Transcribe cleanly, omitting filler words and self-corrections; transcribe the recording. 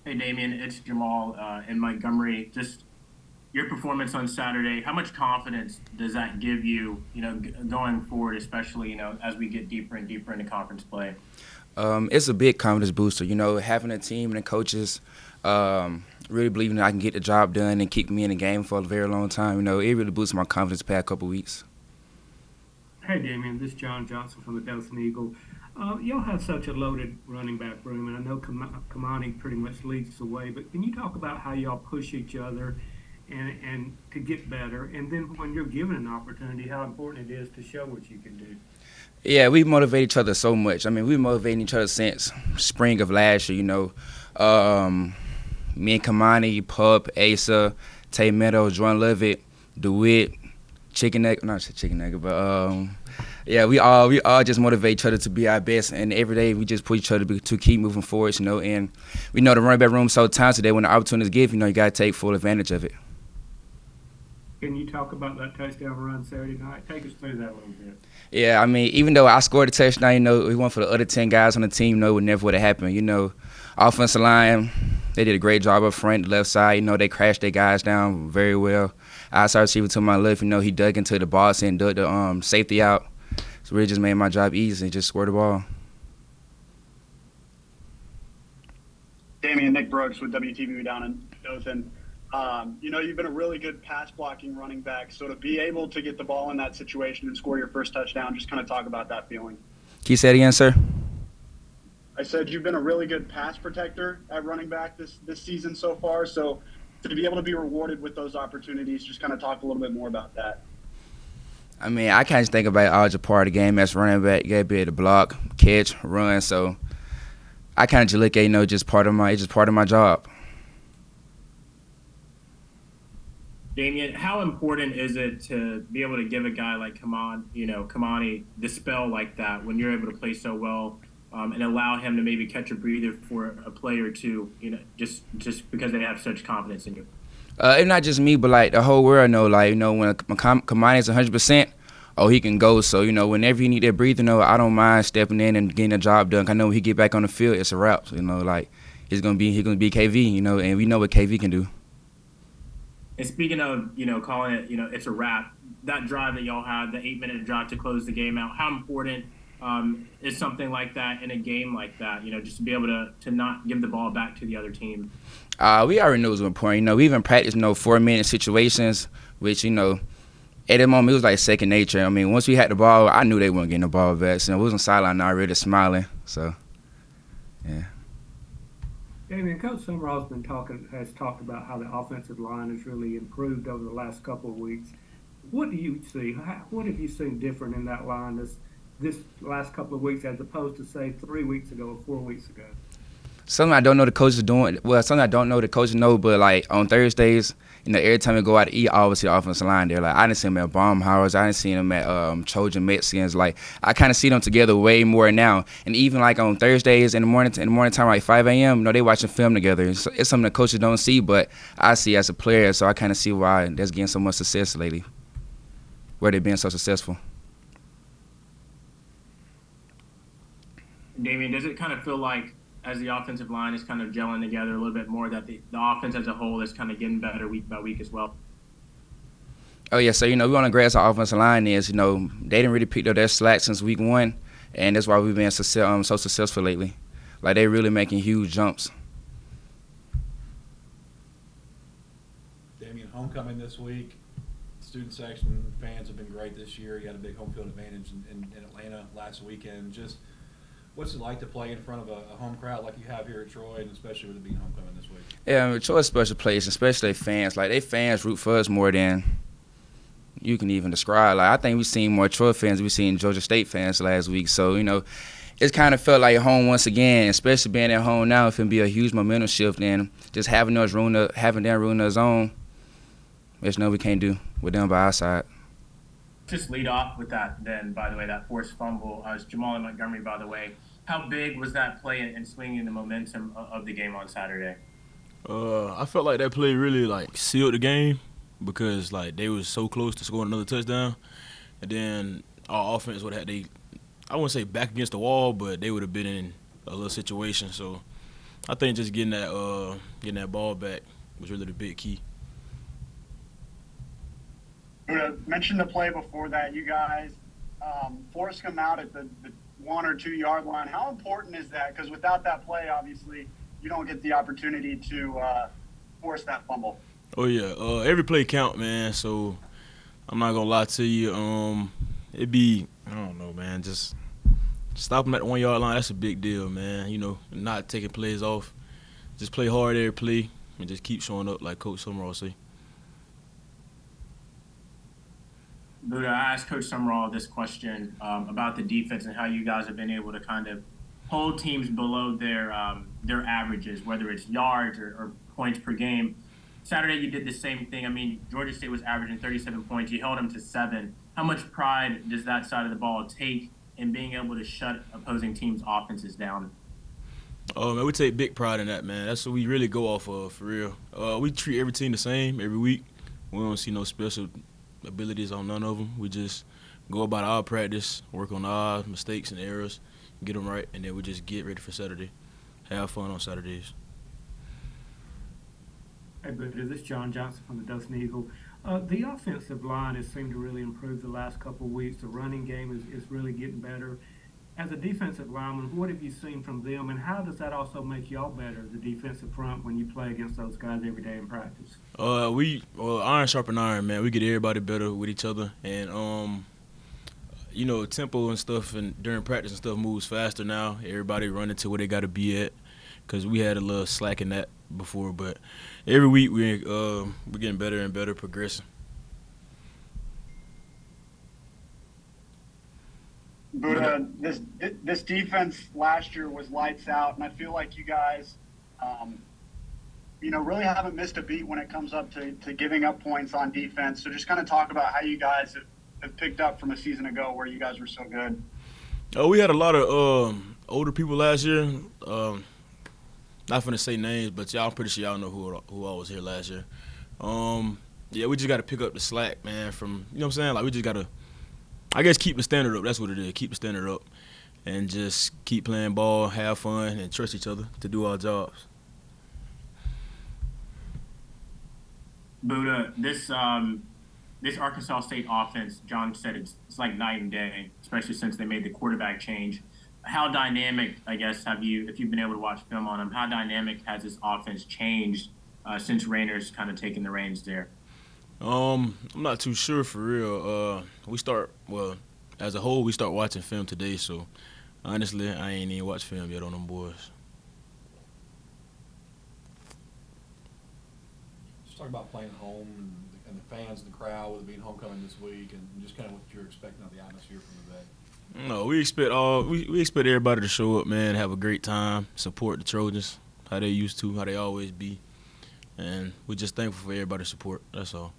Hey, Damien, it's Jamal in Montgomery. Just your performance on Saturday, how much confidence does that give you, going forward, especially, as we get deeper and deeper into conference play? It's a big confidence booster. Having a team and the coaches really believing that I can get the job done and keep me in the game for a very long time. It really boosted my confidence the past couple weeks. Hey, Damien, this is John Johnson from the Dothan Eagle. Y'all have such a loaded running back room, and I know Kamani pretty much leads the way, but can you talk about how y'all push each other and to get better? And then when you're given an opportunity, how important it is to show what you can do? Yeah, we motivate each other so much. I mean, we motivating each other since spring of last year. Me and Kamani, Pup, Asa, Tay Meadows, Jordan Levitt, DeWitt, Chicken Nugget, not Chicken Nugget, but yeah, we all just motivate each other to be our best, and every day we just push each other to keep moving forward. And we know the running back room so talented that when the opportunity is given, you got to take full advantage of it. Can you talk about that touchdown run Saturday night? Take us through that a little bit. Yeah, I mean, even though I scored a touchdown, we went for the other 10 guys on the team, it would never would have happened. Offensive line, they did a great job up front, the left side. They crashed their guys down very well. Outside receiver to my left, he dug into the box and dug the safety out. So really just made my job easy and just scored the ball. Damien, Nick Brooks with WTV down in Dothan. You've been a really good pass blocking running back. So to be able to get the ball in that situation and score your first touchdown, just kind of talk about that feeling. Can you say it again, sir? I said you've been a really good pass protector at running back this season so far. So to be able to be rewarded with those opportunities, just kind of talk a little bit more about that. I mean, I kind of think about all the part of the game as running back. You got to be able to block, catch, run. So I kind of just look at it's just part of my job. Damien, how important is it to be able to give a guy like Kamani, the spell like that when you're able to play so well, and allow him to maybe catch a breather for a play or two, just because they have such confidence in you? It's not just me, but like the whole world know. When Kamani is 100%, oh, he can go. So whenever you need that breather, I don't mind stepping in and getting the job done. I know when he get back on the field, it's a wrap. He's gonna be KV. And we know what KV can do. And speaking of, calling it, it's a wrap. That drive that y'all had, the 8-minute drive to close the game out, how important is something like that in a game like that? Just to be able to not give the ball back to the other team. We already knew it was important. We even practiced, 4-minute situations, which, at that moment, it was like second nature. I mean, once we had the ball, I knew they weren't getting the ball back. So it wasn't sideline already smiling. So, yeah. Damien, Coach Summerall's has talked about how the offensive line has really improved over the last couple of weeks. What do you see? What have you seen different in that line this last couple of weeks as opposed to, say, 3 weeks ago or 4 weeks ago? Something I don't know the coaches are doing. Well, something I don't know the coaches know, but like on Thursdays, every time we go out to eat, I always see the offensive line there. Like I didn't see them at Baumhauer's, I didn't see them at Trojan Mexicans. Like I kind of see them together way more now. And even like on Thursdays in the morning time, like 5 a.m., they watching film together. It's something the coaches don't see, but I see as a player. So I kind of see why they're getting so much success lately, where they've been so successful. Damien, does it kind of feel like as the offensive line is kind of gelling together a little bit more that the offense as a whole is kind of getting better week by week as well? Oh, yeah. So, we want to grasp our offensive line is, they didn't really pick up their slack since week one, and that's why we've been so successful lately. Like, they're really making huge jumps. Damien, homecoming this week. Student section fans have been great this year. You got a big home field advantage in Atlanta last weekend. Just what's it like to play in front of a home crowd like you have here at Troy, and especially with it being homecoming this week? Yeah, I mean, Troy's a special place, especially their fans. Like, they fans root for us more than you can even describe. Like, I think we've seen more Troy fans than we've seen Georgia State fans last week. So, it's kind of felt like home once again, especially being at home now. It can be a huge momentum shift, and just having them ruin their zone, there's nothing we can't do with them by our side. Just lead off with that then, by the way, that forced fumble. It's Jamal in Montgomery, by the way. How big was that play in swinging the momentum of the game on Saturday? I felt like that play really sealed the game because they was so close to scoring another touchdown, and then our offense would have had I wouldn't say back against the wall, but they would have been in a little situation. So I think just getting that ball back was really the big key. Mentioned the play before that. You guys forced them out at the 1 or 2 yard line. How important is that? Because without that play, obviously, you don't get the opportunity to force that fumble. Oh yeah, every play count, man. So I'm not gonna lie to you. It'd be, I don't know, man. Just stop them at the 1 yard line. That's a big deal, man. You know, not taking plays off. Just play hard every play and just keep showing up, like Coach Summerall say. Buddha, I asked Coach Summerall this question about the defense and how you guys have been able to kind of hold teams below their averages, whether it's yards or points per game. Saturday, you did the same thing. I mean, Georgia State was averaging 37 points. You held them to 7. How much pride does that side of the ball take in being able to shut opposing teams' offenses down? Oh, man, we take big pride in that, man. That's what we really go off of, for real. We treat every team the same every week. We don't see no special abilities on none of them. We just go about our practice, work on our mistakes and errors, get them right, and then we just get ready for Saturday. Have fun on Saturdays. Hey, but this is John Johnson from the Dothan Eagle. The offensive line has seemed to really improve the last couple of weeks. The running game is really getting better. As a defensive lineman, what have you seen from them, and how does that also make y'all better, the defensive front, when you play against those guys every day in practice? Iron sharpen iron, man. We get everybody better with each other, and you know, tempo and stuff, and during practice and stuff moves faster now. Everybody running to where they got to be at, because we had a little slack in that before. But every week we're getting better and better, progressing. Buddha, this defense last year was lights out, and I feel like you guys, really haven't missed a beat when it comes up to giving up points on defense. So just kind of talk about how you guys have picked up from a season ago where you guys were so good. We had a lot of older people last year. Not gonna say names, but I'm pretty sure y'all know who all was here last year. We just got to pick up the slack, man. From, you know what I'm saying? Like, we just got to, I guess, keep the standard up. That's what it is. Keep the standard up, and just keep playing ball, have fun, and trust each other to do our jobs. Buddha, this Arkansas State offense, John said it's like night and day, especially since they made the quarterback change. How dynamic, I guess, if you've been able to watch film on them, how dynamic has this offense changed since Raynor's kind of taken the reins there? I'm not too sure, for real. As a whole, we start watching film today, so honestly, I ain't even watched film yet on them boys. Just talk about playing home and the fans and the crowd with it being homecoming this week, and just kind of what you're expecting of the atmosphere from the day. No, we expect everybody to show up, man, have a great time, support the Trojans, how they used to, how they always be, and we're just thankful for everybody's support. That's all.